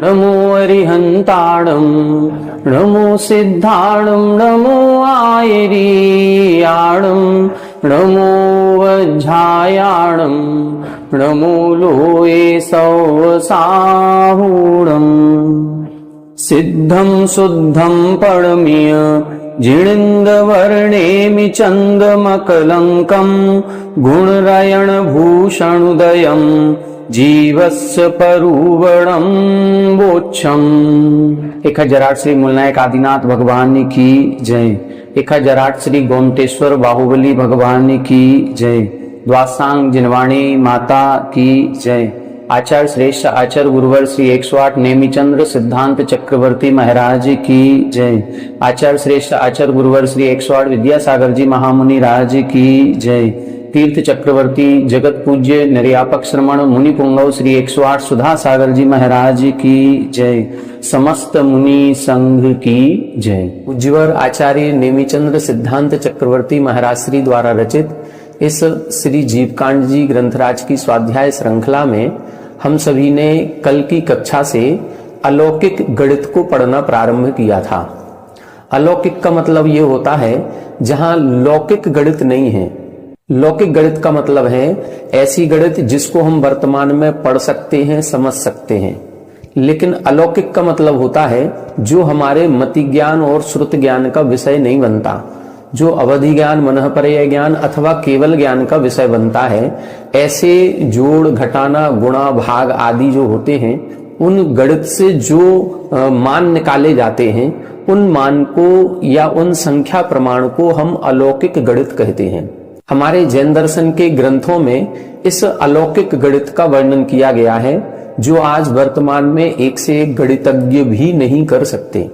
नमो अरिहंताणं नमो सिद्धाणं नमो आयरीयाणं नमो वज्झायाणं नमो लोये सौसाहूणं सिद्धं शुद्धं परमीय जिणिन्दवर्णेमि चन्दमकलङ्कं गुणरयणभूषणुदयं जीवस्य परुवणं वोच्छम्। 1008 श्री मूलनायक आदिनाथ भगवान की जय। 1008 श्री गोमटेश्वर बाहुबली भगवान की जय। द्वासांग जिनवाणी माता की जय। आचार्य श्रेष्ठ आचार्य गुरुवर श्री 108 नेमिचंद्र सिद्धांत चक्रवर्ती महाराज की जय। आचार्य श्रेष्ठ आचार्य गुरुवर श्री 108 विद्यासागर जी महामुनि राज की जय। तीर्थ चक्रवर्ती जगत पूज्य निर्यापक श्रमण मुनि पुंगव श्री 108 सुधा सागर जी महाराज की जय। समस्त मुनि संघ की जय। पूज्यवर आचार्य नेमिचंद्र सिद्धांत चक्रवर्ती महाराज श्री द्वारा रचित इस श्री जीवकांड जी ग्रंथराज की स्वाध्याय श्रृंखला में हम सभी ने कल की कक्षा से अलौकिक गणित को पढ़ना प्रारंभ किया था। अलौकिक का मतलब ये होता है जहां लौकिक गणित नहीं है। लौकिक गणित का मतलब है ऐसी गणित जिसको हम वर्तमान में पढ़ सकते हैं, समझ सकते हैं। लेकिन अलौकिक का मतलब होता है जो हमारे मति ज्ञान और श्रुत ज्ञान का विषय नहीं बनता, जो अवधि ज्ञान, मनःपर्यय ज्ञान अथवा केवल ज्ञान का विषय बनता है। ऐसे जोड़, घटाना, गुणा, भाग आदि जो होते हैं, उन गणित से जो मान निकाले जाते हैं, उन मान को या उन संख्या प्रमाण को हम अलौकिक गणित कहते हैं। हमारे जैन दर्शन के ग्रंथों में इस अलौकिक गणित का वर्णन किया गया है जो आज वर्तमान में एक से एक गणितज्ञ भी नहीं कर सकते।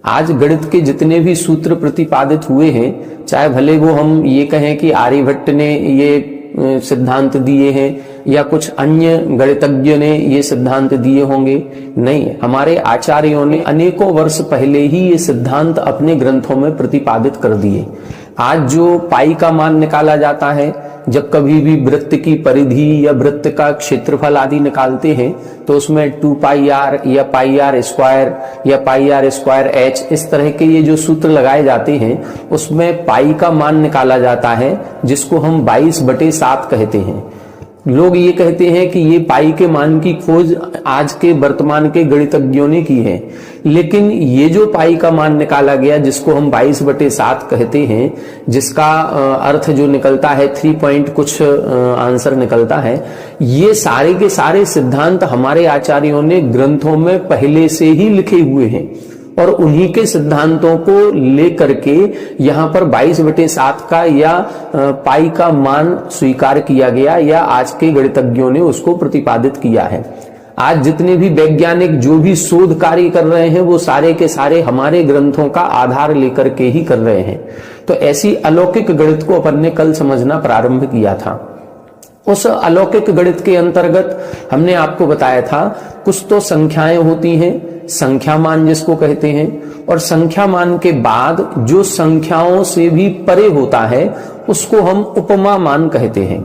आज गणित के जितने भी सूत्र प्रतिपादित हुए हैं, चाहे भले वो हम ये कहें कि आर्यभट्ट ने ये सिद्धांत दिए हैं या कुछ अन्य गणितज्ञ ने ये सिद्धांत दिए होंगे, नहीं, हमारे आचार्यों ने अनेकों वर्ष पहले ही ये सिद्धांत अपने ग्रंथों में प्रतिपादित कर दिए। आज जो पाई का मान निकाला जाता है, जब कभी भी वृत्त की परिधि या वृत्त का क्षेत्रफल आदि निकालते हैं तो उसमें 2 पाई आर या पाई आर स्क्वायर या पाई आर स्क्वायर एच, इस तरह के ये जो सूत्र लगाए जाते हैं उसमें पाई का मान निकाला जाता है जिसको हम 22/7 कहते हैं। लोग ये कहते हैं कि ये पाई के मान की खोज आज के वर्तमान के गणितज्ञों ने की है, लेकिन ये जो पाई का मान निकाला गया जिसको हम 22/7 कहते हैं, जिसका अर्थ जो निकलता है 3 पॉइंट कुछ आंसर निकलता है, ये सारे के सारे सिद्धांत हमारे आचार्यों ने ग्रंथों में पहले से ही लिखे हुए हैं और उन्हीं के सिद्धांतों को लेकर के यहाँ पर 22/7 का या पाई का मान स्वीकार किया गया या आज के गणितज्ञों ने उसको प्रतिपादित किया है। आज जितने भी वैज्ञानिक जो भी शोध कार्य कर रहे हैं वो सारे के सारे हमारे ग्रंथों का आधार लेकर के ही कर रहे हैं। तो ऐसी अलौकिक गणित को अपन ने कल समझना प्रारंभ किया था। उस अलौकिक गणित के अंतर्गत हमने आपको बताया था कुछ तो संख्याएं होती हैं, संख्या मान जिसको कहते हैं, और संख्या मान के बाद जो संख्याओं से भी परे होता है उसको हम उपमा मान कहते हैं।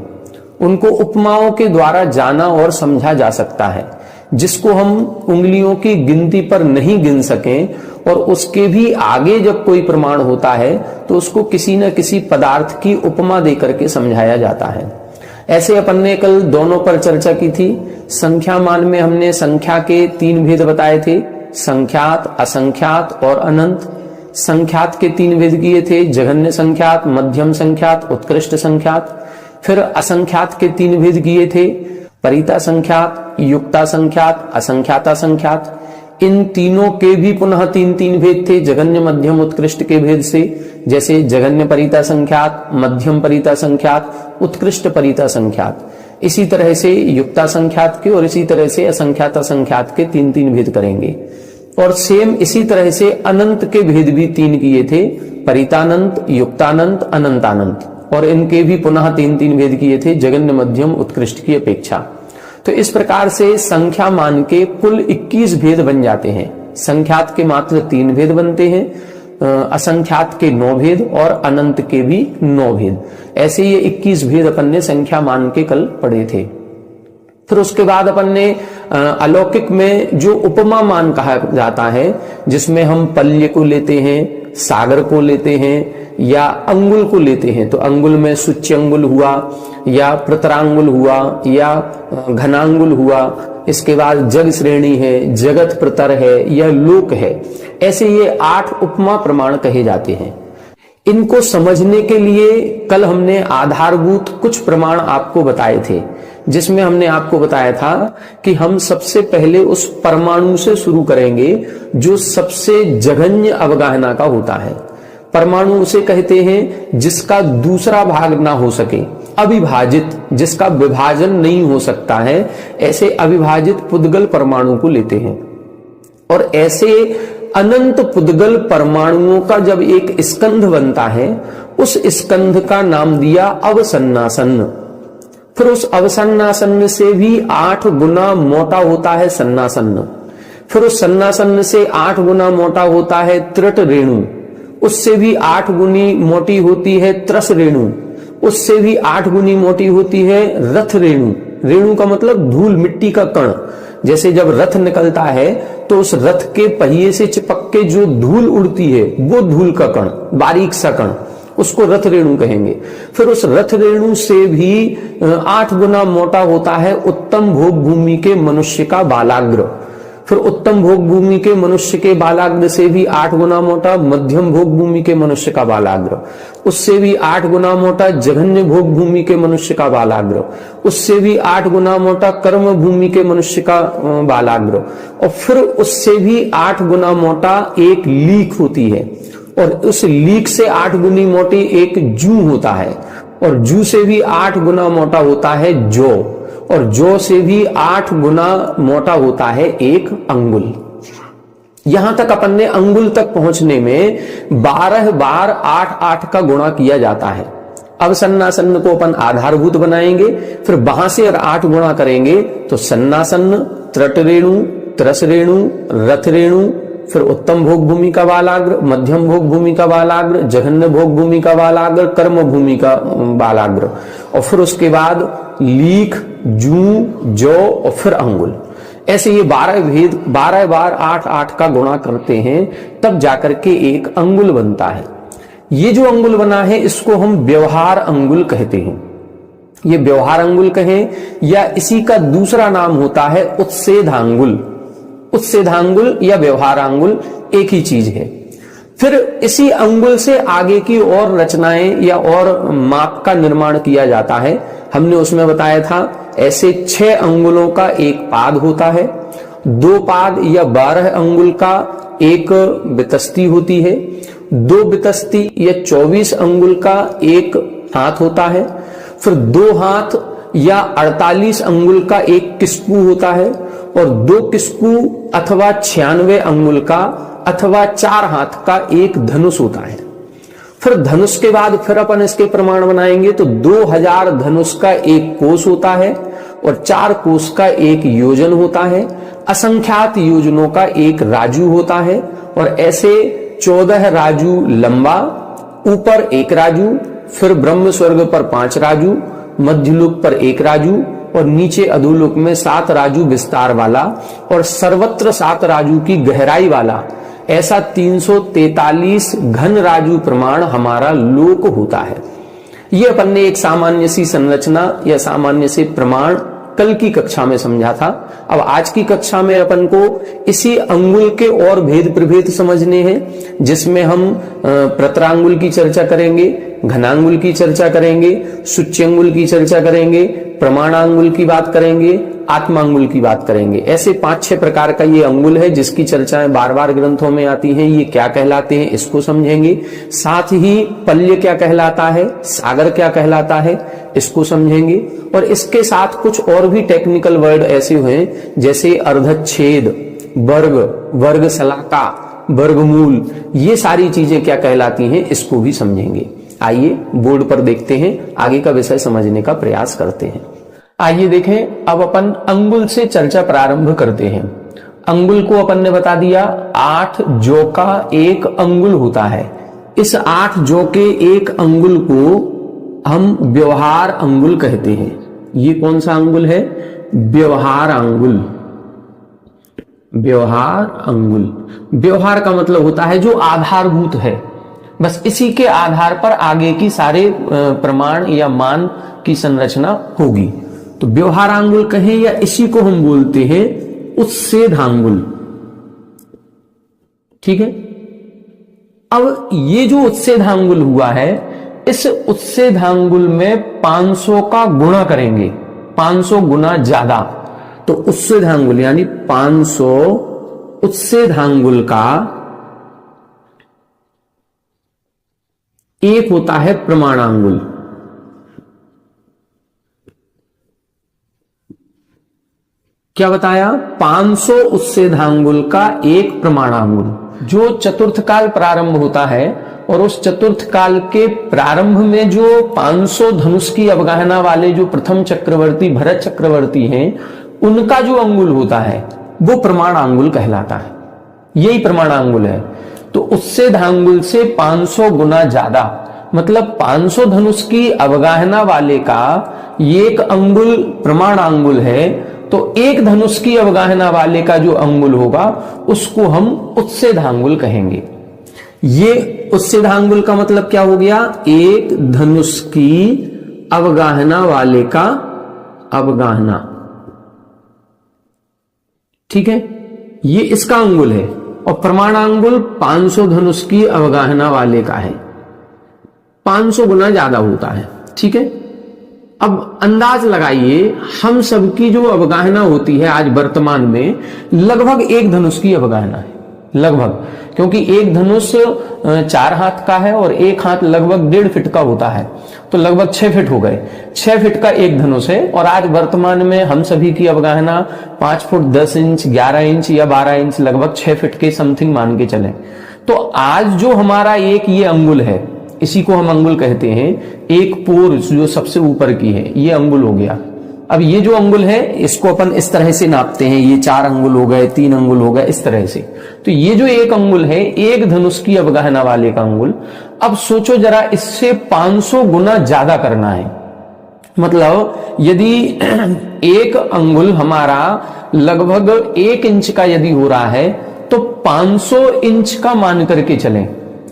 उनको उपमाओं के द्वारा जाना और समझा जा सकता है, जिसको हम उंगलियों की गिनती पर नहीं गिन सकें और उसके भी आगे जब कोई प्रमाण होता है तो उसको किसी न किसी पदार्थ की उपमा देकर के समझाया जाता है। ऐसे अपन ने कल दोनों पर चर्चा की थी। संख्या मान में हमने संख्या के 3 भेद बताए थे, संख्यात, असंख्यात और अनंत। संख्यात के 3 भेद किए थे, जघन्य संख्यात, मध्यम संख्यात, उत्कृष्ट संख्यात। फिर असंख्यात के 3 भेद किए थे, परिता संख्यात, युक्ता संख्यात, असंख्याता संख्यात। इन तीनों के भी पुनः 3 भेद थे, जघन्य, मध्यम, उत्कृष्ट के भेद से। जैसे जघन्य परिता संख्यात, मध्यम परिता संख्यात, उत्कृष्ट परिता संख्यात। इसी तरह से युक्ता संख्यात के और इसी तरह से असंख्यात असंख्यात के 3-3 भेद करेंगे। और सेम इसी तरह से अनंत के भेद भी 3 किए थे, परितानंत, युक्तानंत, अनंतानंत, और इनके भी पुनः 3-3 भेद किए थे जघन्य, मध्यम, उत्कृष्ट की अपेक्षा। तो इस प्रकार से संख्या मान के कुल 21 भेद बन जाते हैं। संख्यात के मात्र 3 भेद बनते हैं, असंख्यात के 9 भेद और अनंत के भी 9 भेद। ऐसे ये 21 भेद अपन ने संख्या मान के कल पढ़े थे। फिर उसके बाद अपन ने अलौकिक में जो उपमा मान कहा जाता है, जिसमें हम पल्य को लेते हैं, सागर को लेते हैं या अंगुल को लेते हैं, तो अंगुल में सूच्यंगुल हुआ या प्रतरांगुल हुआ या घनांगुल हुआ, इसके बाद जग श्रेणी है, जगत प्रतर है या लोक है। ऐसे ये 8 उपमा प्रमाण कहे जाते हैं। इनको समझने के लिए कल हमने आधारभूत कुछ प्रमाण आपको बताए थे, जिसमें हमने आपको बताया था कि हम सबसे पहले उस परमाणु से शुरू करेंगे जो सबसे जघन्य अवगाहना का होता है। परमाणु उसे कहते हैं जिसका दूसरा भाग ना हो सके, अविभाजित, जिसका विभाजन नहीं हो सकता है, ऐसे अविभाजित पुद्गल परमाणु को लेते हैं। और ऐसे अनंत पुद्गल परमाणुओं का जब एक स्कंध बनता है, उस स्कंध का नाम दिया अवसन्नासन्न। फिर उस अवसन्नासन्न से भी 8 गुना मोटा होता है सन्नासन्न। फिर उस सन्नासन्न से 8 गुना मोटा होता है त्रिट रेणु, उससे भी 8 गुनी मोटी होती है त्रस रेणु, उससे भी 8 गुनी मोटी होती है रथ रेणु। रेणु का मतलब धूल, मिट्टी का कण। जैसे जब रथ निकलता है तो उस रथ के पहिए से चिपक के जो धूल उड़ती है, वो धूल का कण, बारीक सा कण, उसको रथ रेणु कहेंगे। फिर उस रथ रेणु से भी 8 गुना मोटा होता है उत्तम भोग भूमि के मनुष्य का बालाग्र। फिर उत्तम भोग भूमि के मनुष्य के बालाग्र से भी 8 गुना मोटा मध्यम भोग भूमि के मनुष्य का बालाग्र, उससे भी 8 गुना मोटा जघन्य भोग भूमि के मनुष्य का बालाग्र, उससे भी 8 गुना मोटा कर्म भूमि के मनुष्य का बालाग्र, और फिर उससे भी 8 गुना मोटा एक लीक होती है, और उस लीक से 8 गुनी मोटी एक जू होता है, और जू से भी 8 गुना मोटा होता है जौ, और जौ से भी 8 गुना मोटा होता है एक अंगुल। यहां तक अपन ने अंगुल तक पहुंचने में 12 बार 8-8 का गुणा किया जाता है। अब सन्नासन्न को अपन आधारभूत बनाएंगे, फिर वहां से और 8 गुणा करेंगे तो सन्नासन्न, त्रट रेणु, त्रस रेणु, रथ रेणु, फिर उत्तम भोग भूमि का बालाग्र, मध्यम भोग भूमि का बालाग्र, जघन्य भोग भूमि का बालाग्र, कर्म भूमि का बालाग्र, और फिर उसके बाद लीख, जू, जौ और फिर अंगुल। ऐसे ये 12 भेद 12 बार 8-8 का गुणा करते हैं, तब जाकर के एक अंगुल बनता है। ये जो अंगुल बना है इसको हम व्यवहार अंगुल कहते हैं। ये व्यवहार अंगुल कहें या इसी का दूसरा नाम होता है उत्सेधांगुल। उत्सेधांगुल या व्यवहारांगुल एक ही चीज है। फिर इसी अंगुल से आगे की और रचनाएं या और माप का निर्माण किया जाता है। हमने उसमें बताया था ऐसे 6 अंगुलों का एक पाद होता है, 2 पाद या 12 अंगुल का एक बितस्ती होती है, 2 बितस्ती या 24 अंगुल का एक हाथ होता है, फिर 2 हाथ या 48 अंगुल का एक किस्कू होता है, और 2 किस्कू अथवा 96 अंगुल का अथवा 4 हाथ का एक धनुष होता है। फिर धनुष के बाद फिर अपन इसके प्रमाण बनाएंगे तो 2000 धनुष का एक कोष होता है और 4 कोष का एक योजन होता है, असंख्यात योजनों का एक राजू होता है, और ऐसे 14 राजू लंबा, ऊपर 1 राजू, फिर ब्रह्म स्वर्ग पर 5 राजू, मध्यलोक पर 1 राजू, और नीचे अधोलोक में 7 राजू विस्तार वाला, और सर्वत्र 7 राजू की गहराई वाला, ऐसा 343 घन राजू प्रमाण हमारा लोक होता है। ये अपन ने एक सामान्य सी संरचना या सामान्य से प्रमाण कल की कक्षा में समझा था। अब आज की कक्षा में अपन को इसी अंगुल के और भेद प्रभेद समझने हैं, जिसमें हम प्रतरांगुल की चर्चा करेंगे, घनांगुल की चर्चा करेंगे, सूच्यंगुल की चर्चा करेंगे, प्रमाणांगुल की बात करेंगे, आत्मांगुल की बात करेंगे। ऐसे 5-6 प्रकार का ये अंगुल है जिसकी चर्चाएं बार बार ग्रंथों में आती हैं। ये क्या कहलाते हैं इसको समझेंगे। साथ ही पल्य क्या कहलाता है, सागर क्या कहलाता है इसको समझेंगे। और इसके साथ कुछ और भी टेक्निकल वर्ड ऐसे हुए जैसे अर्धच्छेद, वर्ग, वर्ग शलाका, वर्गमूल, ये सारी चीजें क्या कहलाती हैं इसको भी समझेंगे। आइए बोर्ड पर देखते हैं, आगे का विषय समझने का प्रयास करते हैं। आइए देखें, अब अपन अंगुल से चर्चा प्रारंभ करते हैं। अंगुल को अपन ने बता दिया 8 जौ का एक अंगुल होता है। इस 8 जौ के एक अंगुल को हम व्यवहार अंगुल कहते हैं। ये कौन सा अंगुल है? व्यवहार अंगुल। व्यवहार अंगुल, व्यवहार का मतलब होता है जो आधारभूत है, बस इसी के आधार पर आगे की सारे प्रमाण या मान की संरचना होगी। तो व्यवहारांगुल कहें या इसी को हम बोलते हैं उच्छेदांगुल। ठीक है। अब ये जो उच्छेदांगुल हुआ है, इस उच्छेदांगुल में 500 का गुणा करेंगे, 500 गुना ज्यादा। तो उच्छेदांगुल यानी 500 उच्छेदांगुल का एक होता है प्रमाणांगुल। क्या बताया? 500 उच्छेदांगुल का एक प्रमाणांगुल। जो चतुर्थ काल प्रारंभ होता है और उस चतुर्थ काल के प्रारंभ में जो 500 धनुष की अवगाहना वाले जो प्रथम चक्रवर्ती भरत चक्रवर्ती हैं, उनका जो अंगुल होता है वो प्रमाणांगुल कहलाता है। यही प्रमाणांगुल है। तो उच्छेदांगुल से 500 गुना ज्यादा, मतलब 500 धनुष की अवगाहना वाले का एक अंगुल प्रमाणांगुल है, तो एक धनुष की अवगाहना वाले का जो अंगुल होगा उसको हम उच्छेदांगुल कहेंगे। ये उच्छेदांगुल का मतलब क्या हो गया? एक धनुष की अवगाहना वाले का अवगाहना। ठीक है, ये इसका अंगुल है। और प्रमाणांगुल 500 धनुष की अवगाहना वाले का है, 500 गुना ज्यादा होता है। ठीक है। अब अंदाज लगाइए, हम सबकी जो अवगाहना होती है आज वर्तमान में लगभग एक धनुष की अवगाहना है, लगभग, क्योंकि एक धनुष 4 हाथ का है और एक हाथ लगभग 1.5 फीट का होता है, तो लगभग 6 फीट हो गए। 6 फीट का एक धनुष है। और आज वर्तमान में हम सभी की अवगाहना 5 फुट 10 इंच, 11 इंच या 12 इंच, लगभग 6 फीट के समथिंग मान के चले। तो आज जो हमारा एक ये अंगुल है, इसी को हम अंगुल कहते हैं। एक पोर जो सबसे ऊपर की है, ये अंगुल हो गया। अब ये जो अंगुल है इसको अपन इस तरह से नापते हैं, ये 4 अंगुल हो गए, 3 अंगुल हो गए, इस तरह से। तो ये जो एक अंगुल है, एक धनुष की अवगाहना वाले का अंगुल। अब सोचो जरा, इससे 500 गुना ज्यादा करना है। मतलब यदि एक अंगुल हमारा लगभग 1 इंच का यदि हो रहा है, तो 500 इंच का मान करके चलें,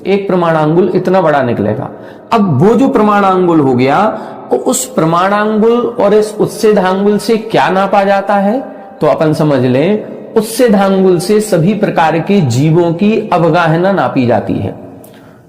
एक प्रमाणांगुल इतना बड़ा निकलेगा। अब वो जो प्रमाणांगुल हो गया, तो उस प्रमाणांगुल और इस उच्छेदांगुल से क्या नापा जाता है? तो अपन समझ लें, उच्छेदांगुल से सभी प्रकार के जीवों की अवगाहना नापी जाती है।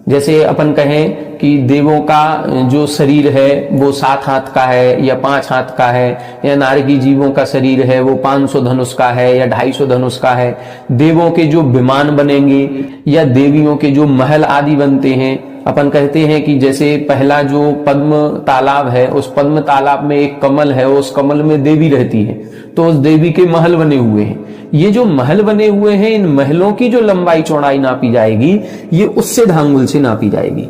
जैसे अपन कहें कि देवों का जो शरीर है वो 7 हाथ का है या 5 हाथ का है, या नारकी जीवों का शरीर है वो 500 धनुष का है या 250 धनुष का है। देवों के जो विमान बनेंगे या देवियों के जो महल आदि बनते हैं, अपन कहते हैं कि जैसे पहला जो पद्म तालाब है, उस पद्म तालाब में एक कमल है, उस कमल में देवी रहती है, तो उस देवी के महल बने हुए हैं। ये जो महल बने हुए हैं, इन महलों की जो लंबाई चौड़ाई नापी जाएगी, ये उच्छेदांगुल से नापी जाएगी।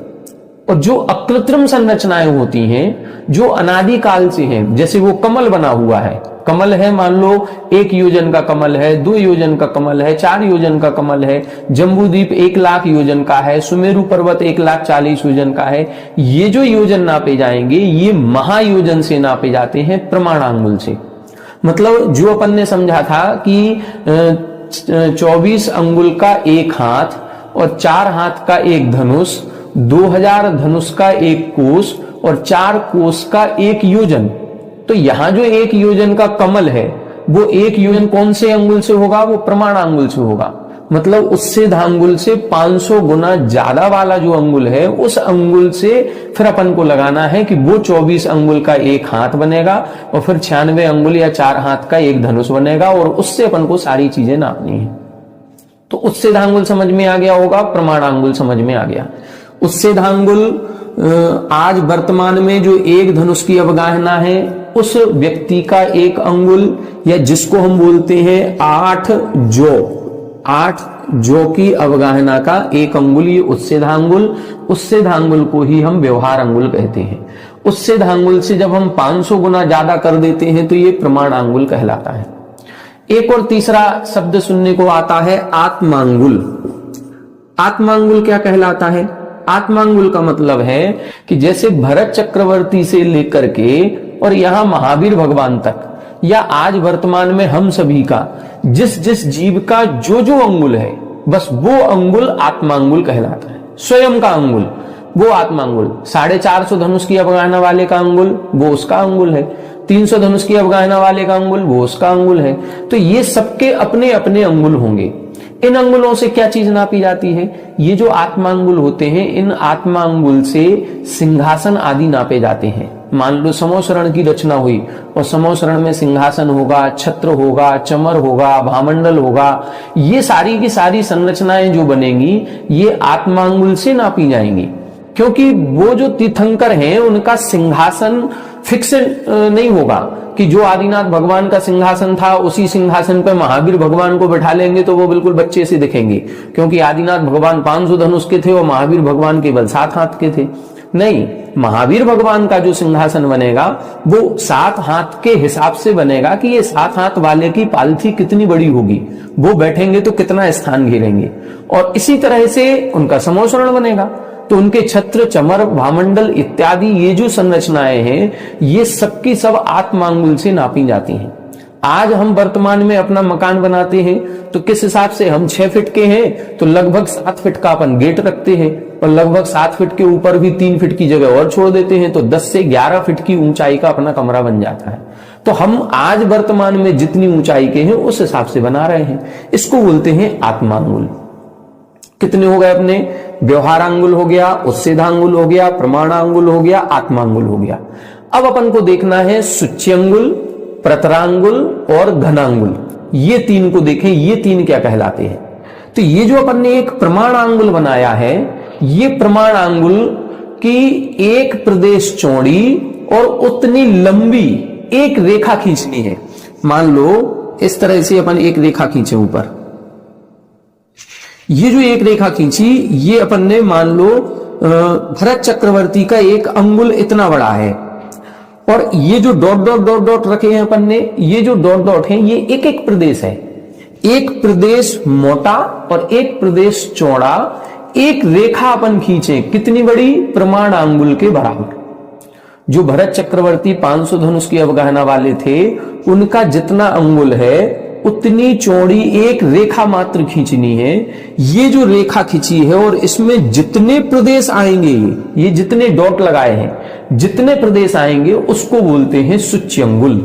और जो अकृत्रिम संरचनाएं होती हैं, जो अनादिकाल से हैं, जैसे वो कमल बना हुआ है, कमल है, मान लो 1 योजन का कमल है, 2 योजन का कमल है, 4 योजन का कमल है, जम्बूद्वीप 1 लाख योजन का है, सुमेरु पर्वत 1,40,000 योजन का है। ये जो योजन नापे जाएंगे, ये महायोजन से नापे जाते हैं, प्रमाणांगुल से। मतलब जो अपन ने समझा था कि 24 अंगुल का एक हाथ और 4 हाथ का एक धनुष, 2000 धनुष का एक कोस और 4 कोस का एक योजन। तो यहां जो 1 योजन का कमल है, वो 1 योजन कौन से अंगुल से होगा? वो प्रमाणांगुल से होगा। मतलब उससे धांगुल से 500 गुना ज्यादा वाला जो अंगुल है, उस अंगुल से फिर अपन को लगाना है कि वो 24 अंगुल का एक हाथ बनेगा और फिर 96 अंगुल या 4 हाथ का एक धनुष बनेगा, और उससे अपन को सारी चीजें नापनी है। तो उससे धांगुल समझ में आ गया होगा, प्रमाणांगुल समझ में आ गया। उससे धांगुल आज वर्तमान में जो एक धनुष की अवगाहना है, उस व्यक्ति का एक अंगुल, या जिसको हम बोलते हैं 8 जो की अवगाहना का एक अंगुल, ये उच्छेद अंगुल। उच्छेद अंगुल को ही हम व्यवहार अंगुल कहते हैं। उच्छेद अंगुल से जब हम 500 गुना ज्यादा कर देते हैं तो ये प्रमाण अंगुल कहलाता है। एक और तीसरा शब्द सुनने को आता है आत्मांगुल। आत्मांगुल क्या कहलाता है? आत्मांगुल का मतलब है कि जैसे भरत चक्रवर्ती से लेकर के और यहां महावीर भगवान तक, या आज वर्तमान में हम सभी का जिस जिस जीव का जो जो अंगुल है, बस वो अंगुल आत्मांगुल कहलाता है। स्वयं का अंगुल वो आत्मांगुल। 450 धनुष की अवगाहना वाले का अंगुल वो उसका अंगुल है। 300 धनुष की अवगाहना वाले का अंगुल वो उसका अंगुल है। तो ये सबके अपने अपने अंगुल होंगे। इन अंगुलों से क्या चीज नापी जाती है? ये जो आत्मांगुल होते हैं, इन आत्मांगुल से सिंहासन आदि नापे जाते हैं। मान लो समोसरण की रचना हुई और समोसरण में सिंहासन होगा, छत्र होगा, चमर होगा, भामंडल होगा, ये सारी की सारी संरचनाएं जो बनेंगी ये आत्मांगुल से नापी जाएंगी। क्योंकि वो जो तीर्थंकर हैं उनका सिंहासन फिक्स नहीं होगा कि जो आदिनाथ भगवान का सिंहासन था उसी सिंहासन पर महावीर भगवान को बैठा लेंगे तो वो बिल्कुल बच्चे से दिखेंगे, क्योंकि आदिनाथ भगवान 500 धनुष के थे और महावीर भगवान केवल 7 हाथ के थे। नहीं, महावीर भगवान का जो सिंहासन बनेगा वो 7 हाथ के हिसाब से बनेगा कि ये 7 हाथ वाले की पालथी कितनी बड़ी होगी, वो बैठेंगे तो कितना स्थान घेरेंगे। और इसी तरह से उनका समोसरण बनेगा तो उनके छत्र, चमर, भामंडल इत्यादि ये जो संरचनाएं हैं ये सबकी सब आत्मांगुल से नापी जाती हैं। आज हम वर्तमान में अपना मकान बनाते हैं तो किस हिसाब से, हम 6 फीट के हैं तो लगभग 7 फीट का अपन गेट रखते हैं और लगभग 7 फीट के ऊपर भी 3 फीट की जगह और छोड़ देते हैं, तो 10 से 11 फीट की ऊंचाई का अपना कमरा बन जाता है। तो हम आज वर्तमान में जितनी ऊंचाई के हैं उस हिसाब से बना रहे हैं। इसको बोलते हैं आत्मांगुल। कितने हो गए अपने? व्यवहारांगुल हो गया, उच्छेदांगुल हो गया, प्रमाणांगुल हो गया, आत्मांगुल हो गया। अब अपन को देखना है सूच्यंगुल, प्रतरांगुल और घनांगुल। ये 3 को देखें, ये 3 क्या कहलाते हैं। तो ये जो अपन ने एक प्रमाणांगुल बनाया है, ये प्रमाणांगुल की एक प्रदेश चौड़ी और उतनी लंबी एक रेखा खींचनी है। मान लो इस तरह से अपन एक रेखा खींचे ऊपर, ये जो एक रेखा खींची ये अपन ने मान लो भरत चक्रवर्ती का एक अंगुल इतना बड़ा है, और ये जो डॉट डॉट डॉट डॉट रखे हैं अपन ने, ये जो डॉट डॉट हैं ये एक एक प्रदेश है। एक प्रदेश मोटा और एक प्रदेश चौड़ा, एक रेखा अपन खींचे कितनी बड़ी? प्रमाणांगुल के बराबर। जो भरत चक्रवर्ती 500 धनुष की अवगाहना वाले थे उनका जितना अंगुल है उतनी चौड़ी एक रेखा मात्र खींचनी है। ये जो रेखा खींची है और इसमें जितने प्रदेश आएंगे, ये जितने डॉट लगाए हैं, जितने प्रदेश आएंगे उसको बोलते हैं सूच्यंगुल।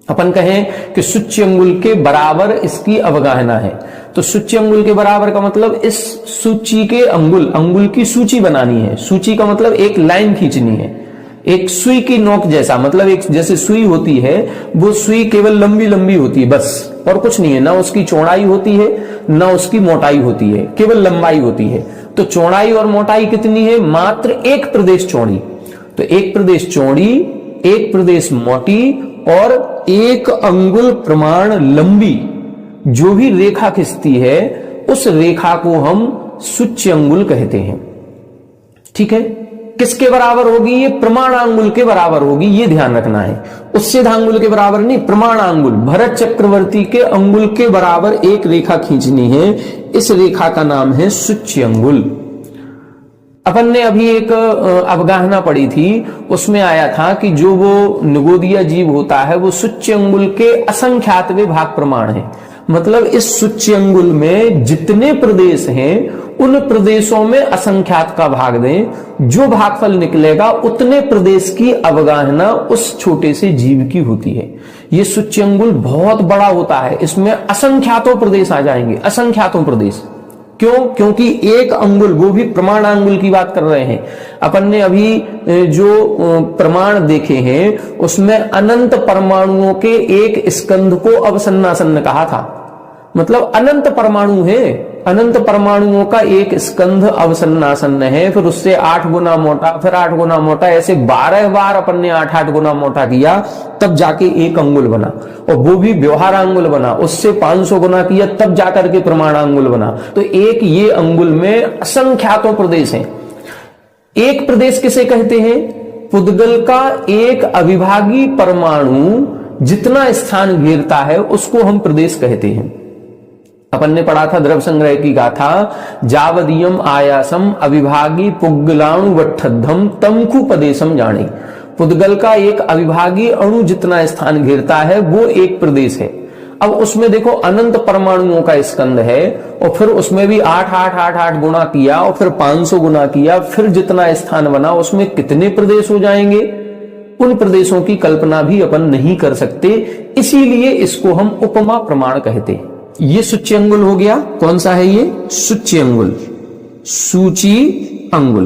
अपन कहें कि सूच्यंगुल के बराबर इसकी अवगाहना है, तो सूच्यंगुल के बराबर का मतलब इस सूची के अंगुल की सूची बनानी है। सूची का मतलब एक लाइन खींचनी है, एक सुई की नोक जैसा, मतलब एक जैसे सुई होती है वो सुई केवल लंबी लंबी होती है बस, और कुछ नहीं है, ना उसकी चौड़ाई होती है ना उसकी मोटाई होती है, केवल लंबाई होती है। तो चौड़ाई और मोटाई कितनी है? मात्र एक प्रदेश चौड़ी। तो एक प्रदेश चौड़ी, एक प्रदेश मोटी और एक अंगुल प्रमाण लंबी जो भी रेखा खिंचती है उस रेखा को हम सूच्यंगुल कहते हैं। ठीक है, किसके बराबर होगी? ये प्रमाणांगुल के बराबर होगी, ये ध्यान रखना है। उच्छेदांगुल के बराबर नहीं, प्रमाणांगुल। भरत चक्रवर्ती के अंगुल के बराबर एक रेखा खींचनी है, इस रेखा का नाम है सूच्यंगुल। अपन ने अभी एक अवगाहना पढ़ी थी, उसमें आया था कि जो वो निगोदिया जीव होता है वो सूच्यंगुल के असंख्यातवें भाग प्रमाण है। मतलब इस सूच्यंगुल में जितने प्रदेश हैं उन प्रदेशों में असंख्यात का भाग दें, जो भागफल निकलेगा उतने प्रदेश की अवगाहना उस छोटे से जीव की होती है। ये सूच्यंगुल बहुत बड़ा होता है, इसमें असंख्यातों प्रदेश आ जाएंगे, असंख्यातों प्रदेश। क्यों? क्योंकि एक अंगुल, वो भी प्रमाण अंगुल की बात कर रहे हैं अपन ने अभी जो प्रमाण देखे हैं उसमें अनंत परमाणुओं के एक स्कंध को अवसन्नासन्न कहा था। मतलब अनंत परमाणु है, अनंत परमाणुओं का एक स्कंध अवसन्नासन्न है, फिर उससे 8 गुना मोटा, फिर 8 गुना मोटा, ऐसे 12 बार अपन ने 8-8 गुना मोटा किया, तब जाके एक अंगुल बना, और वो भी व्यवहारांगुल बना। उससे 500 गुना किया तब जाकर के प्रमाणांगुल बना। तो एक ये अंगुल में असंख्यातों प्रदेश हैं। एक प्रदेश किसे कहते हैं? पुद्गल का एक अविभागी परमाणु जितना स्थान घेरता है उसको हम प्रदेश कहते हैं। अपन ने पढ़ा था द्रव्य संग्रह की गाथा, जावदीयम आयासम अविभागी पुग्गलाणु वट्ठद्धम तमकु प्रदेशम जाने। पुद्गल का एक अविभागी अणु जितना स्थान घेरता है वो एक प्रदेश है। अब उसमें देखो अनंत परमाणुओं का स्कंद है, और फिर उसमें भी 8-8-8-8 गुना किया, और फिर 500 गुना किया, फिर जितना स्थान बना उसमें कितने प्रदेश हो जाएंगे, उन प्रदेशों की कल्पना भी अपन नहीं कर सकते। इसीलिए इसको हम उपमा प्रमाण कहते हैं। ये सूच्यंगुल हो गया। कौन सा है ये? सूच्यंगुल, सूची अंगुल।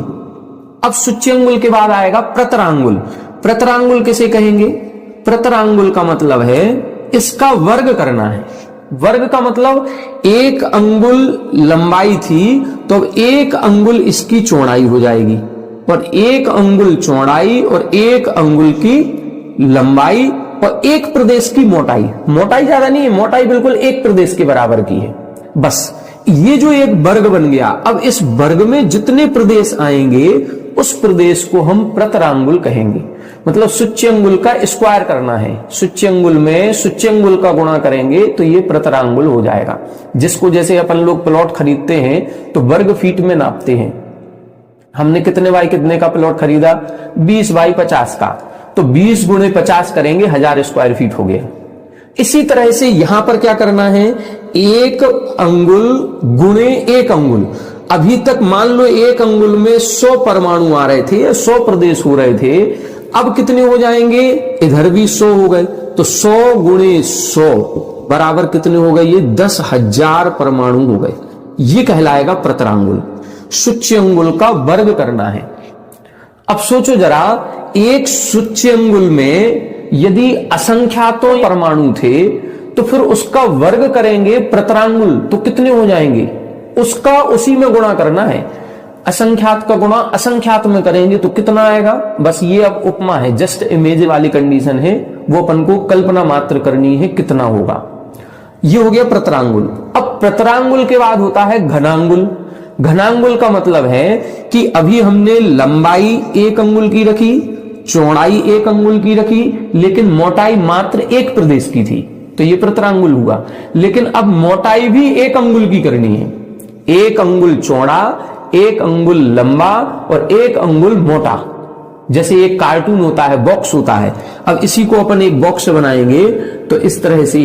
अब सूच्यंगुल के बाद आएगा प्रतरांगुल। प्रतरांगुल किसे कहेंगे? प्रतरांगुल का मतलब है इसका वर्ग करना है। वर्ग का मतलब एक अंगुल लंबाई थी तो एक अंगुल इसकी चौड़ाई हो जाएगी, और एक अंगुल चौड़ाई और एक अंगुल की लंबाई और एक प्रदेश की मोटाई। मोटाई ज्यादा नहीं है, मोटाई बिल्कुल एक प्रदेश के बराबर की है। बस ये जो एक वर्ग बन गया, अब इस वर्ग में जितने प्रदेश आएंगे उस प्रदेश को हम प्रतरांगुल कहेंगे। मतलब सूच्यंगुल का स्क्वायर करना है, सूच्यंगुल में सूच्यंगुल का गुणा करेंगे तो ये प्रतरांगुल हो जाएगा। जिसको जैसे अपन लोग प्लॉट खरीदते हैं तो वर्ग फीट में नापते हैं। हमने कितने बाई कितने का प्लॉट खरीदा? 20 बाई 50 का, तो 20 गुणे 50 करेंगे, 1000 स्क्वायर फीट हो गया। इसी तरह से यहां पर क्या करना है? एक अंगुल गुणे एक अंगुल। अभी तक मान लो एक अंगुल में 100 परमाणु आ रहे थे, 100 प्रदेश हो रहे थे, अब कितने हो जाएंगे? इधर भी 100 हो गए, तो 100 गुणे 100 बराबर कितने हो गए? ये 10,000 परमाणु हो गए। ये कहलाएगा प्रतरांगुल। सूच्यंगुल का वर्ग करना है। अब सोचो जरा, एक सूच्यंगुल में यदि असंख्यातों परमाणु थे तो फिर उसका वर्ग करेंगे प्रतरांगुल तो कितने हो जाएंगे? उसका उसी में गुणा करना है। असंख्यात का गुणा असंख्यात में करेंगे तो कितना आएगा? बस ये अब उपमा है, जस्ट इमेज वाली कंडीशन है, वो अपन को कल्पना मात्र करनी है कितना होगा। ये हो गया प्रतरांगुल। अब प्रतरांगुल के बाद होता है घनांगुल। घनांगुल का मतलब है कि अभी हमने लंबाई एक अंगुल की रखी, चौड़ाई एक अंगुल की रखी, लेकिन मोटाई मात्र एक प्रदेश की थी, तो ये प्रतरांगुल हुआ। लेकिन अब मोटाई भी एक अंगुल की करनी है, एक अंगुल चौड़ा, एक अंगुल लंबा और एक अंगुल मोटा। जैसे एक कार्टून होता है, बॉक्स होता है, अब इसी को अपन एक बॉक्स बनाएंगे तो इस तरह से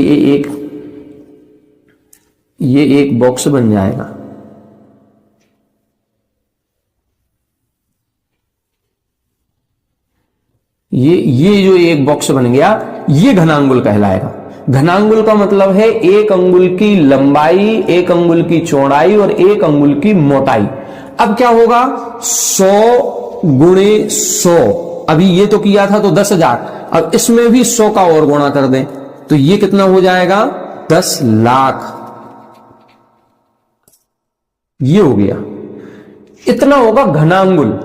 ये एक बॉक्स बन जाएगा। ये जो एक बॉक्स बन गया ये घनांगुल कहलाएगा। घनांगुल का मतलब है एक अंगुल की लंबाई, एक अंगुल की चौड़ाई और एक अंगुल की मोटाई। अब क्या होगा? 100 गुणे 100, अभी ये तो किया था तो 10,000, अब इसमें भी 100 का और गुणा कर दें तो ये कितना हो जाएगा? 10 लाख। ये हो गया, इतना होगा घनांगुल।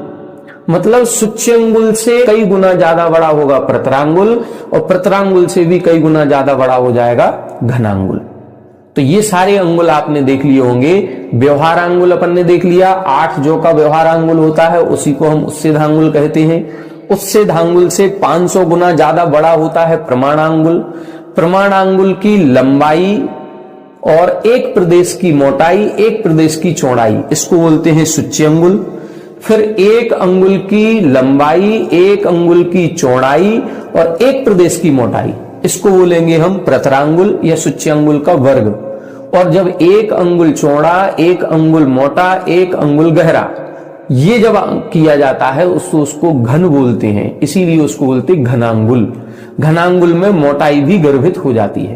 मतलब सूच्यंगुल से कई गुना ज्यादा बड़ा होगा प्रतरांगुल, और प्रतरांगुल से भी कई गुना ज्यादा बड़ा हो जाएगा घनांगुल। तो ये सारे अंगुल आपने देख लिए होंगे। व्यवहारांगुल अपन ने देख लिया, 8 जो का व्यवहारांगुल होता है उसी को हम उच्छेदांगुल कहते हैं। उच्छेदांगुल से 500 गुना ज्यादा बड़ा होता है प्रमाणांगुल। प्रमाणांगुल की लंबाई और एक प्रदेश की मोटाई, एक प्रदेश की चौड़ाई, इसको बोलते हैं सूच्यंगुल। फिर एक अंगुल की लंबाई, एक अंगुल की चौड़ाई और एक प्रदेश की मोटाई, इसको बोलेंगे हम प्रतरांगुल या सूच्यंगुल का वर्ग। और जब एक अंगुल चौड़ा, एक अंगुल मोटा, एक अंगुल गहरा, ये जब किया जाता है उसको घन बोलते हैं, इसीलिए उसको बोलते हैं घनांगुल। घनांगुल में मोटाई भी गर्भित हो जाती है।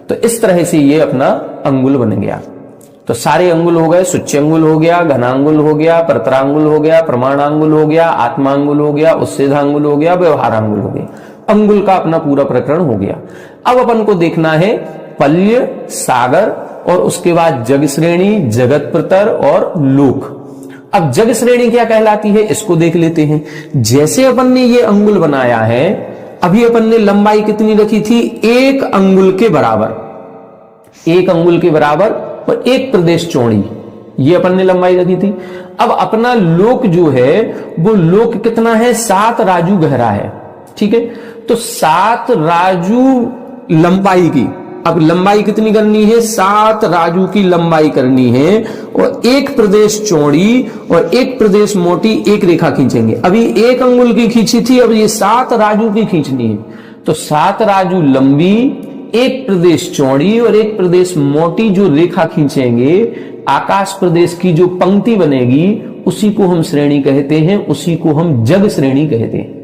तो इस तरह से ये अपना अंगुल बन गया। तो सारे अंगुल हो गए, सूच्यंगुल हो गया, घनांगुल हो गया, परतरांगुल हो गया, प्रमाणांगुल हो गया, आत्मांगुल हो गया, उच्छेदांगुल हो गया, व्यवहारांगुल हो गया। अंगुल का अपना पूरा प्रकरण हो गया। अब अपन को देखना है पल्य, सागर और उसके बाद जग श्रेणी, जगत प्रतर और लोक। अब जग श्रेणी क्या कहलाती है इसको देख लेते हैं। जैसे अपन ने ये अंगुल बनाया है, अभी अपन ने लंबाई कितनी रखी थी, 1 अंगुल के बराबर, 1 अंगुल के बराबर और 1 प्रदेश चौड़ी, ये अपन ने लंबाई रखी थी। अब अपना लोक जो है वो लोक कितना है, 7 राजू गहरा है। ठीक है, तो 7 राजू लंबाई की, अब लंबाई कितनी करनी है, 7 राजू की लंबाई करनी है और 1 प्रदेश चौड़ी और 1 प्रदेश मोटी एक रेखा खींचेंगे। अभी 1 अंगुल की खींची थी, अब ये 7 राजू की खींचनी है। तो 7 राजू लंबी, 1 प्रदेश चौड़ी और 1 प्रदेश मोटी जो रेखा खींचेंगे, आकाश प्रदेश की जो पंक्ति बनेगी उसी को हम श्रेणी कहते हैं, उसी को हम जग श्रेणी कहते हैं।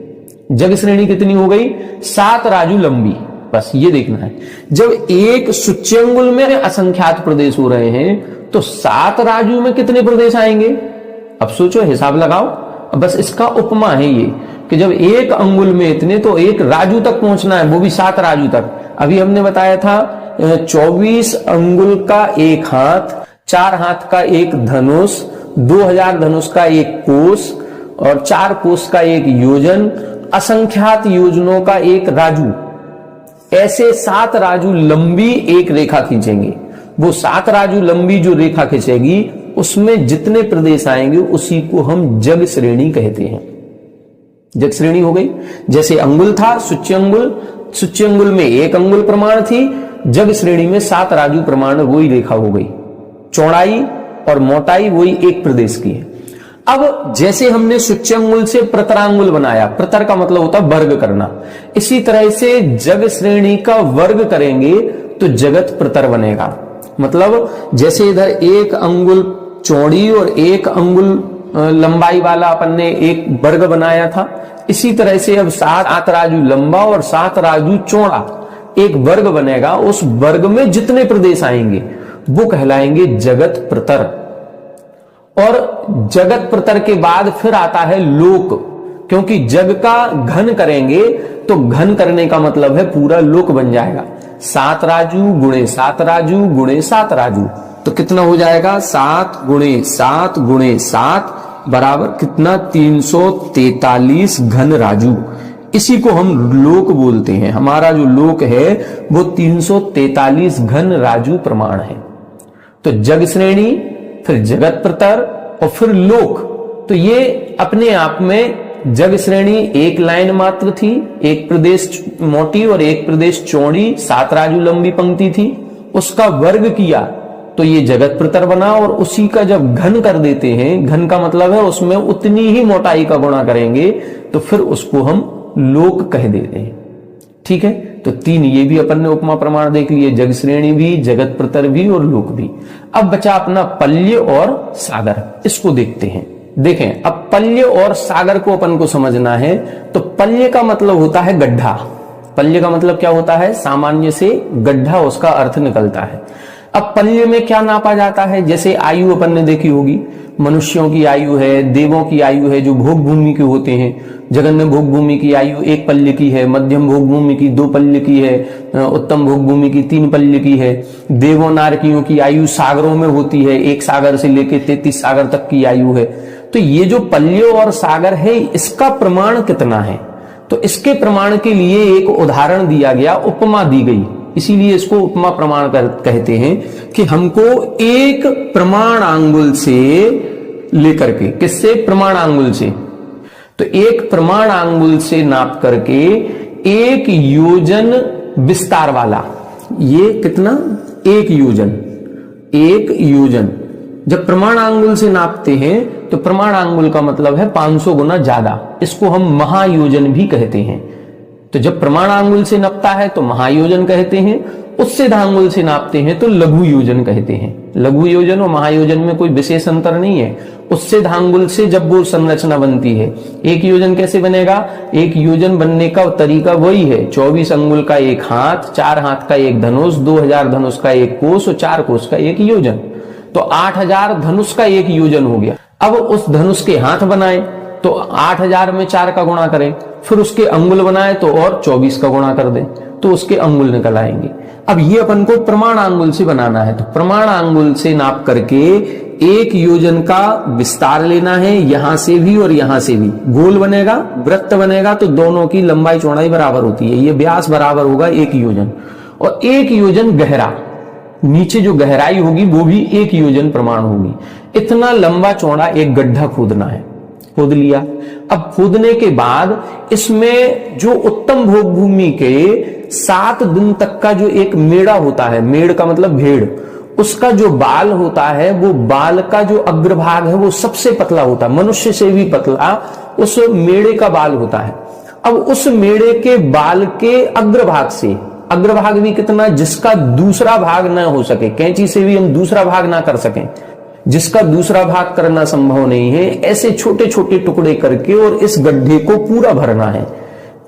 जग श्रेणी कितनी हो गई, 7 राजू लंबी। बस ये देखना है, जब एक सूच्यंगुल में असंख्यात प्रदेश हो रहे हैं तो 7 राजू में कितने प्रदेश आएंगे, अब सोचो, हिसाब लगाओ। बस इसका उपमा है ये कि जब 1 अंगुल में इतने, तो 1 राजू तक पहुंचना है, वो भी 7 राजू तक। अभी हमने बताया था 24 अंगुल का 1 हाथ, 4 हाथ का 1 धनुष, 2000 धनुष का 1 कोस और 4 कोस का 1 योजन, असंख्यात योजनों का 1 राजू। ऐसे 7 राजू लंबी एक रेखा खींचेंगे। वो 7 राजू लंबी जो रेखा खींचेगी उसमें जितने प्रदेश आएंगे उसी को हम जग श्रेणी कहते हैं। जग श्रेणी हो गई। जैसे अंगुल था सूच्यंगुल, सूच्यंगुल में 1 अंगुल प्रमाण थी, जग श्रेणी में 7 राजू प्रमाण वही रेखा हो गई। चौड़ाई और मोटाई वही 1 प्रदेश की है। अब जैसे हमने सूच्यंगुल से प्रतरांगुल बनाया, प्रतर का मतलब होता है वर्ग करना, इसी तरह से जग श्रेणी का वर्ग करेंगे तो जगत प्रतर बनेगा। मतलब जैसे इधर 1 अंगुल चौड़ी और 1 अंगुल लंबाई वाला अपन ने एक वर्ग बनाया था, इसी तरह से अब 7 राजू लंबा और 7 राजू चौड़ा एक वर्ग बनेगा। उस वर्ग में जितने प्रदेश आएंगे वो कहलाएंगे जगत प्रतर। और जगत प्रतर के बाद फिर आता है लोक, क्योंकि जग का घन करेंगे तो घन करने का मतलब है पूरा लोक बन जाएगा। 7 राजू गुणे 7 राजू गुणे 7 राजू, तो कितना हो जाएगा, 7 गुणे 7 गुणे 7 बराबर कितना, 343 घन राजू। इसी को हम लोक बोलते हैं। हमारा जो लोक है वो 343 घन राजू प्रमाण है। तो जग श्रेणी, फिर जगत प्रतर और फिर लोक। तो ये अपने आप में जग श्रेणी 1 लाइन मात्र थी, 1 प्रदेश मोटी और 1 प्रदेश चौड़ी, 7 राजू लंबी पंक्ति थी, उसका वर्ग किया तो ये जगत प्रतर बना। और उसी का जब घन कर देते हैं, घन का मतलब है उसमें उतनी ही मोटाई का गुणा करेंगे तो फिर उसको हम लोक कह देते हैं। ठीक है, तो 3 ये भी अपन ने उपमा प्रमाण देख लिए, जग श्रेणी भी, जगत प्रतर भी और लोक भी। अब बचा अपना पल्य और सागर, इसको देखते हैं। देखें, अब पल्य और सागर को अपन को समझना है। तो पल्य का मतलब होता है गड्ढा। पल्य का मतलब क्या होता है, सामान्य से गड्ढा उसका अर्थ निकलता है। अब पल्य में क्या नापा जाता है, जैसे आयु अपन ने देखी होगी, मनुष्यों की आयु है, देवों की आयु है जो भोग भूमि के होते हैं। जगन्य भोग भूमि की आयु 1 पल्य की है, मध्यम भोग भूमि की 2 पल्य की है, उत्तम भोग भूमि की 3 पल्य की है। देवों नारकियों की आयु सागरों में होती है, 1 सागर से लेकर 33 सागर तक की आयु है। तो ये जो पल्य और सागर है इसका प्रमाण कितना है, तो इसके प्रमाण के लिए एक उदाहरण दिया गया, उपमा दी गई, इसीलिए इसको उपमा प्रमाण कहते हैं कि हमको एक प्रमाण आंगुल से लेकर के, किससे, प्रमाण आंगुल से, तो एक प्रमाण आंगुल से नाप करके 1 योजन विस्तार वाला, ये कितना, 1 योजन, 1 योजन जब प्रमाण आंगुल से नापते हैं तो प्रमाण आंगुल का मतलब है 500 गुना ज्यादा, इसको हम महायोजन भी कहते हैं। तो जब प्रमाण आंगुल से नपता है तो महायोजन कहते हैं, उससे आंगुल से नापते हैं तो लघु योजन कहते हैं। लघु योजन और महायोजन में कोई विशेष अंतर नहीं है। उससे आंगुल से जब वो संरचना बनती है, एक योजन कैसे बनेगा? एक योजन बनने का तरीका वही है, 24 अंगुल का एक हाथ, 4 हाथ का एक धनुष, 2000 धनुष का एक कोस और 4 कोस का एक योजन, तो 8000 धनुष का एक योजन हो गया। अब उस धनुष के हाथ बनाए तो 8000 में 4 का गुणा करें, फिर उसके अंगुल बनाए तो और 24 का गुणा कर दें तो उसके अंगुल निकल आएंगे। अब ये अपन को प्रमाण अंगुल से बनाना है, तो प्रमाण अंगुल से नाप करके एक योजन का विस्तार लेना है, यहां से भी और यहां से भी। गोल बनेगा, वृत्त बनेगा तो दोनों की लंबाई चौड़ाई बराबर होती है, ये व्यास बराबर होगा एक योजन, और एक योजन गहरा, नीचे जो गहराई होगी वो भी एक योजन प्रमाण होगी। इतना लंबा चौड़ा एक गड्ढा खोदना है। खोद लिया। अब खोदने के बाद इसमें जो उत्तम भोग भूमि के 7 दिन तक का जो एक मेड़ा होता है, मेड़ का मतलब भेड़, उसका जो बाल होता है, वो बाल का जो अग्रभाग है वो सबसे पतला होता है, मनुष्य से भी पतला उस मेड़े का बाल होता है। अब उस मेड़े के बाल के अग्रभाग से, अग्रभाग भी कितना, जिसका दूसरा भाग ना हो सके, कैंची से भी हम दूसरा भाग ना कर सकें, जिसका दूसरा भाग करना संभव नहीं है, ऐसे छोटे छोटे टुकड़े करके और इस गड्ढे को पूरा भरना है।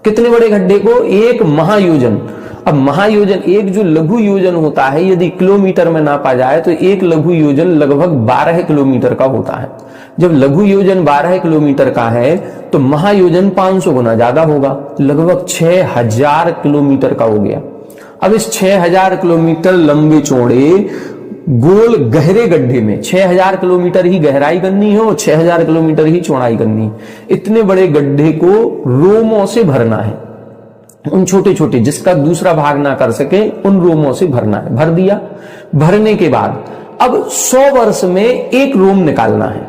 कितने बड़े गड्ढे को? एक महायोजन। अब महायोजन, एक जो लघु योजन होता है, यदि किलोमीटर में नापा जाए तो एक लघु योजन लगभग 12 किलोमीटर का होता है। जब लघु योजन 12 किलोमीटर का है तो महायोजन 500 गुना ज्यादा होगा, लगभग 6000 किलोमीटर का हो गया। अब इस 6000 किलोमीटर लंबे चौड़े गोल गहरे गड्ढे में 6000 किलोमीटर ही गहराई करनी है और 6000 किलोमीटर ही चौड़ाई करनी है। इतने बड़े गड्ढे को रोमों से भरना है, उन छोटे छोटे जिसका दूसरा भाग ना कर सके उन रोमों से भरना है। भर दिया। भरने के बाद अब 100 वर्ष में एक रोम निकालना है।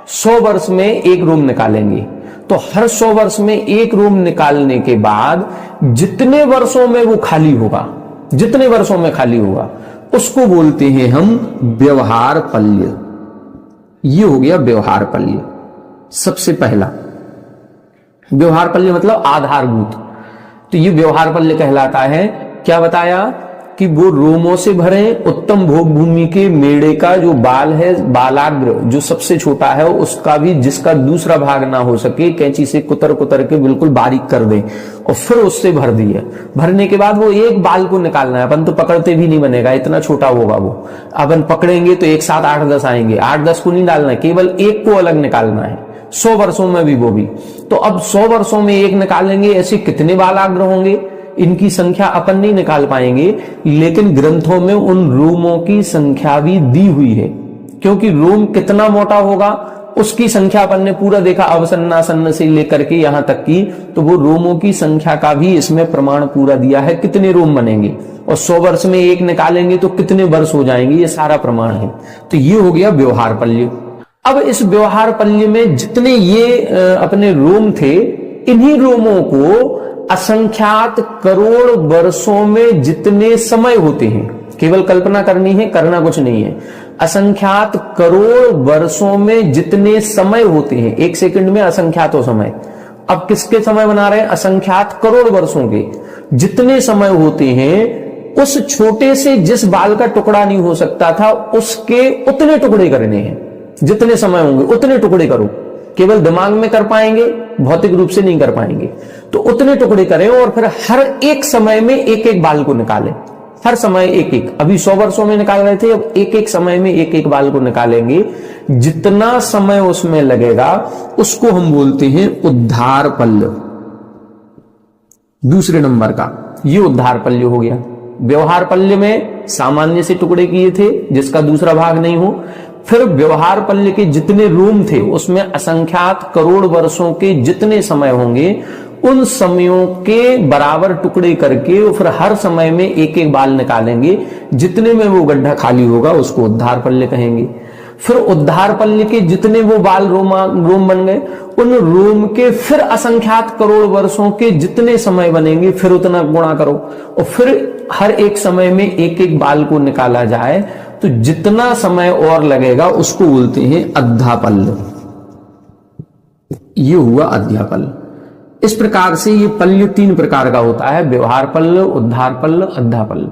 100 वर्ष में एक रोम निकालेंगे तो हर 100 वर्ष में एक रोम निकालने के बाद जितने वर्षों में वो खाली होगा, जितने वर्षों में खाली होगा उसको बोलते हैं हम व्यवहार पल्य। ये हो गया व्यवहार पल्य। सबसे पहला व्यवहार पल्य मतलब आधारभूत, तो ये व्यवहार पल्य कहलाता है। क्या बताया कि वो रोमों से भरे उत्तम भोग भूमि के मेड़े का जो बाल है, बालाग्र जो सबसे छोटा है उसका भी, जिसका दूसरा भाग ना हो सके, कैंची से कुतर कुतर के बिल्कुल बारीक कर दे और फिर उससे भर दिए। भरने के बाद वो एक बाल को निकालना है। अपन तो पकड़ते भी नहीं बनेगा, इतना छोटा होगा वो। अपन पकड़ेंगे तो एक साथ 8-10 आएंगे, 8-10 को नहीं डालना है, केवल एक को अलग निकालना है। 100 वर्षों में भी वो भी। तो अब 100 वर्षों में एक निकालेंगे, ऐसे कितने बालाग्र होंगे? इनकी संख्या अपन नहीं निकाल पाएंगे, लेकिन ग्रंथों में उन रोमों की संख्या भी दी हुई है, क्योंकि रोम कितना मोटा होगा उसकी संख्या अपन ने पूरा देखा, अवसन्नासन्न से लेकर के यहां तक की, तो वो रोमों की संख्या का भी इसमें प्रमाण पूरा दिया है, कितने रोम बनेंगे और 100 वर्ष में एक निकालेंगे तो कितने वर्ष हो जाएंगे, ये सारा प्रमाण है। तो ये हो गया व्यवहार पल्य। अब इस व्यवहार पल्य में जितने ये अपने रोम थे, इन्हीं रोमों को असंख्यात करोड़ वर्षों में जितने समय होते हैं, केवल कल्पना करनी है, करना कुछ नहीं है। असंख्यात करोड़ वर्षों में जितने समय होते हैं, 1 सेकंड में असंख्यातों समय। अब किसके समय बना रहे हैं? असंख्यात करोड़ वर्षों के जितने समय होते हैं, उस छोटे से जिस बाल का टुकड़ा नहीं हो सकता था उसके उतने टुकड़े करने हैं। जितने समय होंगे उतने टुकड़े करो। केवल दिमाग में कर पाएंगे, भौतिक रूप से नहीं कर पाएंगे, तो उतने टुकड़े करें और फिर हर एक समय में एक एक बाल को निकालें। हर समय एक एक, अभी 100 वर्षों में निकाल रहे थे, अब एक एक समय में एक एक बाल को निकालेंगे। जितना समय उसमें लगेगा उसको हम बोलते हैं उद्धार पल्य। दूसरे नंबर का ये उद्धार पल्य हो गया। व्यवहार पल्य में सामान्य से टुकड़े किए थे जिसका दूसरा भाग नहीं हो। फिर व्यवहार पल्य के जितने रोम थे उसमें असंख्यात करोड़ वर्षों के जितने समय होंगे उन समयों के बराबर टुकड़े करके फिर हर समय में एक एक बाल निकालेंगे। जितने में वो गड्ढा खाली होगा उसको उद्धार पल्य कहेंगे। फिर उद्धार पल्य के जितने वो बाल रोम बन गए, उन रोम के फिर असंख्यात करोड़ वर्षों के जितने समय बनेंगे फिर उतना गुणा करो और फिर हर एक समय में एक एक बाल को निकाला जाए, तो जितना समय और लगेगा उसको बोलते हैं अद्धापल्य। ये हुआ अद्धापल्य। इस प्रकार से ये पल्य 3 प्रकार का होता है, व्यवहार पल्य, उद्धार पल्य, अद्धापल्य।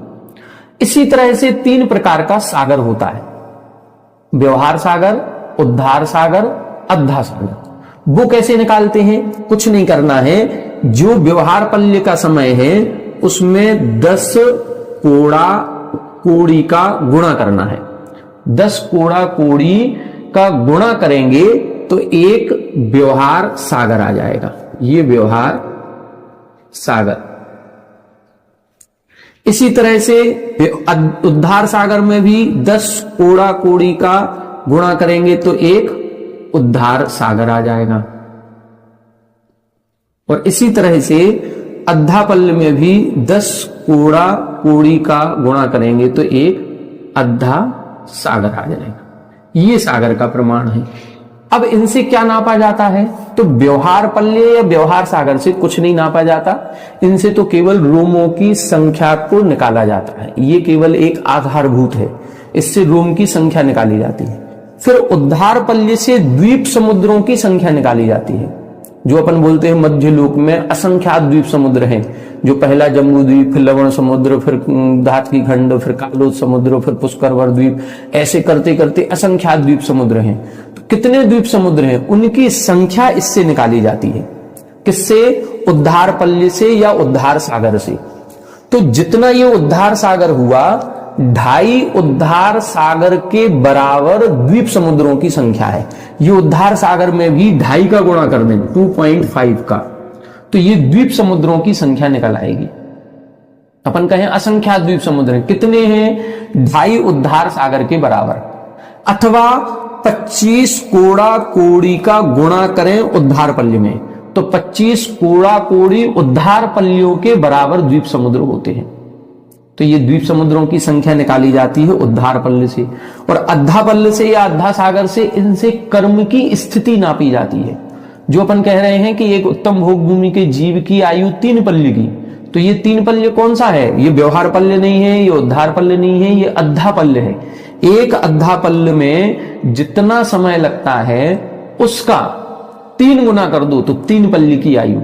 इसी तरह से 3 प्रकार का सागर होता है, व्यवहार सागर, उद्धार सागर, अद्धा सागर। वो कैसे निकालते हैं? कुछ नहीं करना है, जो व्यवहार पल्य का समय है उसमें 10 कोड़ा कोड़ी का गुणा करना है। 10 कोड़ा कोड़ी का गुणा करेंगे तो एक व्यवहार सागर आ जाएगा, ये व्यवहार सागर। इसी तरह से उद्धार सागर में भी 10 कोड़ा कोड़ी का गुणा करेंगे तो एक उद्धार सागर आ जाएगा। और इसी तरह से अद्धा पल्ल में भी 10 कोड़ा कोड़ी का गुणा करेंगे तो एक अद्धा सागर आ जाएगा। ये सागर का प्रमाण है। अब इनसे क्या नापा जाता है? तो व्यवहार पल्ले या व्यवहार सागर से कुछ नहीं नापा जाता, इनसे तो केवल रोमों की संख्या को निकाला जाता है। ये केवल एक आधारभूत है, इससे रोम की संख्या निकाली जाती है। फिर उद्धार पल्ले से द्वीप समुद्रों की संख्या निकाली जाती है। जो अपन बोलते हैं मध्य लोक में असंख्यात द्वीप समुद्र हैं, जो पहला जम्बू द्वीप, फिर लवण समुद्र, फिर धातकी खंड, फिर कालोद समुद्र, फिर पुष्करवर द्वीप, ऐसे करते करते असंख्यात द्वीप समुद्र हैं। तो कितने द्वीप समुद्र हैं उनकी संख्या इससे निकाली जाती है। किससे? उद्धार पल्ले से या उद्धार सागर से। तो जितना ये उद्धार सागर हुआ, 2.5 उद्धार सागर के बराबर द्वीप समुद्रों की संख्या है। ये उद्धार सागर में भी 2.5 का गुणा कर दें, 2.5 का, तो ये द्वीप समुद्रों की संख्या निकल आएगी। अपन कहें असंख्यात द्वीप समुद्र कितने हैं? 2.5 उद्धार सागर के बराबर। अथवा 25 कोड़ा कोड़ी का गुणा करें उद्धार पल्ले में, तो 25 कोड़ा कोड़ी उद्धार पल्लियों के बराबर द्वीप समुद्र होते हैं। तो ये द्वीप समुद्रों की संख्या निकाली जाती है उद्धार पल्ले से। और अद्धा पल्ले से या अद्धा सागर से इनसे कर्म की स्थिति नापी जाती है। जो अपन कह रहे हैं कि एक उत्तम भोग भूमि के जीव की आयु 3 पल्ले की, तो ये 3 पल्ले कौन सा है? ये व्यवहार पल्ले नहीं है, ये उद्धार पल्ले नहीं है, ये अद्धा पल्ले है। एक अद्धा पल्ले में जितना समय लगता है उसका 3 गुना कर दो तो 3 पल्ले की आयु।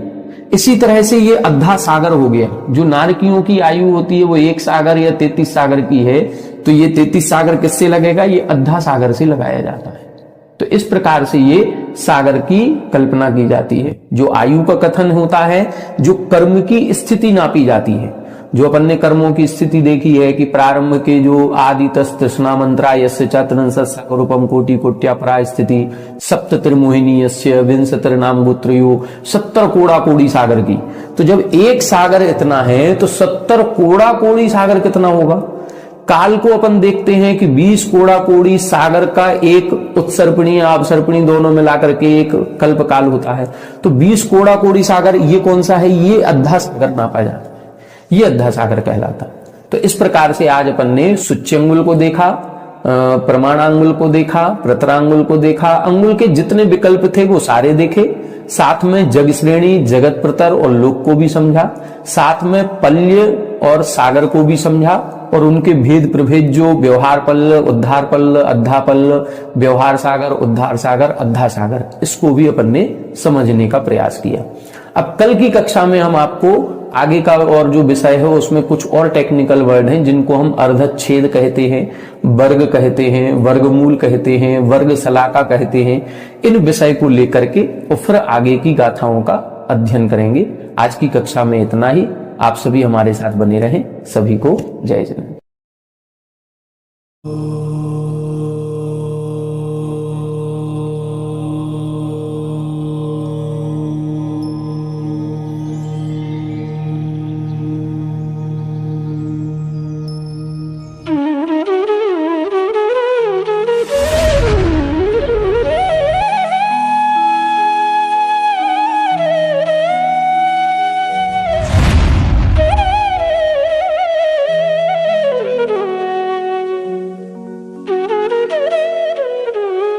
इसी तरह से ये अद्धा सागर हो गया। जो नारकियों की आयु होती है वो 1 सागर या 33 सागर की है, तो ये 33 सागर किससे लगेगा? ये अद्धा सागर से लगाया जाता है। तो इस प्रकार से ये सागर की कल्पना की जाती है। जो आयु का कथन होता है, जो कर्म की स्थिति नापी जाती है। जो अपन ने कर्मों की स्थिति देखी है कि प्रारंभ के जो आदि तृष्णा मंत्रा यस्य चातरंसरूपम कोटि कोट्या परा स्थिति सप्त त्रिमोहिनी यस्य विंशतिर नाम गोत्रयो 70 कोड़ा कोड़ी सागर की। तो जब एक सागर इतना है तो 70 कोड़ा कोड़ी सागर कितना होगा? काल को अपन देखते हैं कि 20 कोड़ा कोड़ी सागर का एक उत्सर्पिणी अपसर्पिणी दोनों मिलाकर के एक कल्प काल होता है। तो 20 कोड़ा कोड़ी सागर ये कौन सा है? ये अद्धा सागर नापा जाता है, ये अद्धा सागर कहलाता। तो इस प्रकार से आज अपन ने सूच्यंगुल को देखा, प्रमाणांगुल को देखा, प्रतरांगुल को देखा, अंगुल के जितने विकल्प थे वो सारे देखे। साथ में जग श्रेणी, जगत प्रतर और लोक को भी समझा। साथ में पल्य और सागर को भी समझा और उनके भेद प्रभेद, जो व्यवहार पल्ल, उद्धार पल्ल, अद्धा पल्ल, व्यवहार सागर, उद्धार सागर, अद्धा सागर, इसको भी अपन ने समझने का प्रयास किया। अब कल की कक्षा में हम आपको आगे का और जो विषय है उसमें कुछ और टेक्निकल वर्ड हैं जिनको हम अर्धच्छेद कहते हैं, वर्ग कहते हैं, वर्गमूल कहते हैं, वर्ग सलाका कहते हैं। इन विषय को लेकर के और फिर आगे की गाथाओं का अध्ययन करेंगे। आज की कक्षा में इतना ही। आप सभी हमारे साथ बने रहें। सभी को जय जगन्नाथ।